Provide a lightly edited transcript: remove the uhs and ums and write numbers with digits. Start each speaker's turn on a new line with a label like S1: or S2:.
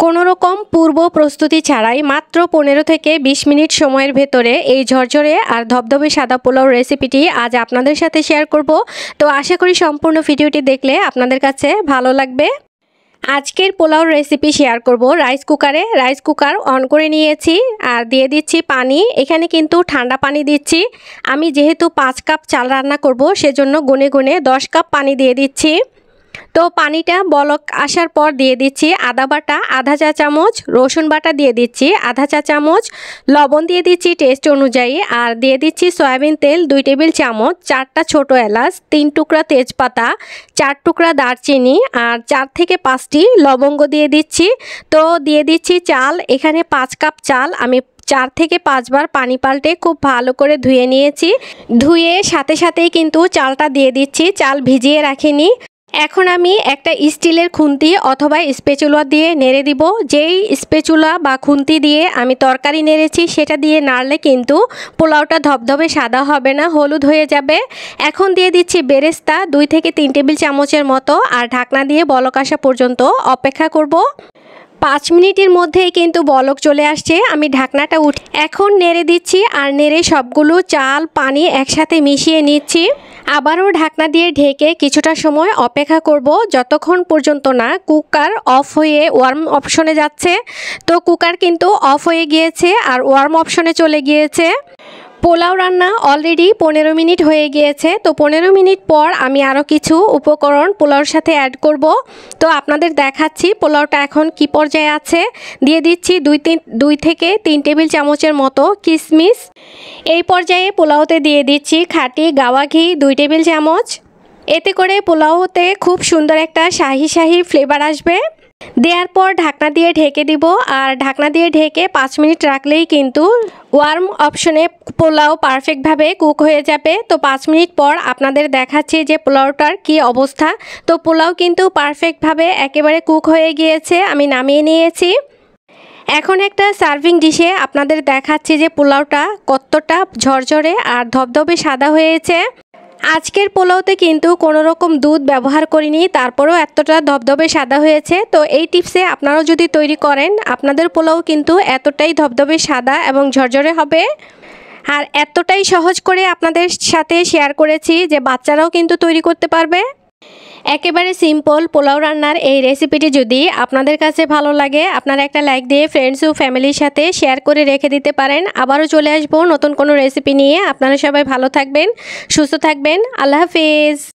S1: কোনো রকম পূর্ব প্রস্তুতি ছাড়াই মাত্র 15 থেকে 20 মিনিট সময়ের ভেতরে এই ঝরঝরে আর ধবধবে সাদা পোলাও রেসিপিটি আজ আপনাদের সাথে শেয়ার করব। তো আশা করি সম্পূর্ণ ভিডিওটি দেখলে আপনাদের কাছে ভালো লাগবে। আজকের পোলাও রেসিপি শেয়ার করব রাইস কুকার অন করে নিয়েছি আর দিয়ে দিচ্ছি পানি। এখানে কিন্তু ঠান্ডা পানি দিচ্ছি। আমি যেহেতু 5 কাপ চাল রান্না করব সেজন্য গুনে গুনে 10 কাপ পানি দিয়ে দিচ্ছি। তো পানিটা বলক আসার পর দিয়ে দিচ্ছি আদা বাটা আধা চা চামচ, রসুন বাটা দিয়ে দিচ্ছি আধা চা চামচ, লবণ দিয়ে দিচ্ছি টেস্ট অনুযায়ী, আর দিয়ে দিচ্ছি সয়াবিন তেল 2 টেবিল চামচ, 4টা ছোট এলাচ, 3 টুকরা তেজপাতা, 4 টুকরা দারচিনি আর 4 থেকে 5টি লবঙ্গ দিয়ে দিচ্ছি। তো দিয়ে দিচ্ছি চাল। এখানে 5 কাপ চাল আমি 4 থেকে 5 বার পানি পাল্টে খুব ভালো করে ধুয়ে নিয়েছি। ধুয়ে সাথে সাথেই কিন্তু চালটা দিয়ে দিচ্ছি, চাল ভিজিয়ে রাখিনি। এখন আমি একটা স্টিলের খুন্তি অথবা স্প্যাচুলা দিয়ে নেড়ে দিব। যেই স্প্যাচুলা বা খুন্তি দিয়ে আমি তরকারি নেড়েছি সেটা দিয়ে নাড়লে কিন্তু পোলাওটা ধবধবে সাদা হবে না, হলুদ হয়ে যাবে। এখন দিয়ে দিচ্ছি বেরেস্তা 2 থেকে 3 টেবিল চামচের মতো আর ঢাকনা দিয়ে বলক আসা পর্যন্ত অপেক্ষা করব। 5 মিনিটের মধ্যেই কিন্তু বলক চলে আসছে। আমি ঢাকনাটা এখন নেড়ে দিচ্ছি আর নেড়ে সবগুলো চাল পানি একসাথে মিশিয়ে নিচ্ছি। আবারও ঢাকনা দিয়ে ঢেকে কিছুটা সময় অপেক্ষা করব যতক্ষণ পর্যন্ত না কুকার অফ হয়ে ওয়ার্ম অপশনে যাচ্ছে। তো কুকার কিন্তু অফ হয়ে গিয়েছে আর ওয়ার্ম অপশনে চলে গিয়েছে। পোলাও রান্না অলরেডি 15 মিনিট হয়ে গিয়েছে। তো 15 মিনিট পর আমি আরও কিছু উপকরণ পোলাওর সাথে অ্যাড করব। তো আপনাদের দেখাচ্ছি পোলাওটা এখন কি পর্যায়ে আছে। দিয়ে দিচ্ছি 2 থেকে 3 টেবিল চামচের মতো কিশমিশ। এই পর্যায়ে পোলাওতে দিয়ে দিচ্ছি খাঁটি গাওয়া ঘি 2 টেবিল চামচ। এতে করে পোলাওতে খুব সুন্দর একটা শাহি ফ্লেভার আসবে। দেওয়ার পর ঢাকনা দিয়ে ঢেকে দিব আর ঢাকনা দিয়ে ঢেকে 5 মিনিট রাখলেই কিন্তু ওয়ার্ম অপশনে পোলাও পারফেক্টভাবে কুক হয়ে যাবে। তো 5 মিনিট পর আপনাদের দেখাচ্ছি যে পোলাওটার কি অবস্থা। তো পোলাও কিন্তু পারফেক্টভাবে একেবারে কুক হয়ে গিয়েছে। আমি নামিয়ে নিয়েছি। এখন একটা সার্ভিং ডিশে আপনাদের দেখাচ্ছি যে পোলাওটা কতটা ঝরঝরে আর ধবধবে সাদা হয়েছে। আজকের পোলাওতে কিন্তু কোনো রকম দুধ ব্যবহার করিনি, তারপরেও এতটা ধবধবে সাদা হয়েছে। তো এই টিপসে আপনারাও যদি তৈরি করেন আপনাদের পোলাও কিন্তু এতটাই ধবধবে সাদা এবং ঝরঝরে হবে। আর এতটাই সহজ করে আপনাদের সাথে শেয়ার করেছি যে বাচ্চারাও কিন্তু তৈরি করতে পারবে। একেবারে সিম্পল পোলাও রান্নার এই রেসিপিটি যদি আপনাদের কাছে ভালো লাগে আপনারা একটা লাইক দিয়ে ফ্রেন্ডস ও ফ্যামিলির সাথে শেয়ার করে রেখে দিতে পারেন। আবারও চলে আসবো নতুন কোনো রেসিপি নিয়ে। আপনারা সবাই ভালো থাকবেন, সুস্থ থাকবেন। আল্লাহ হাফেজ।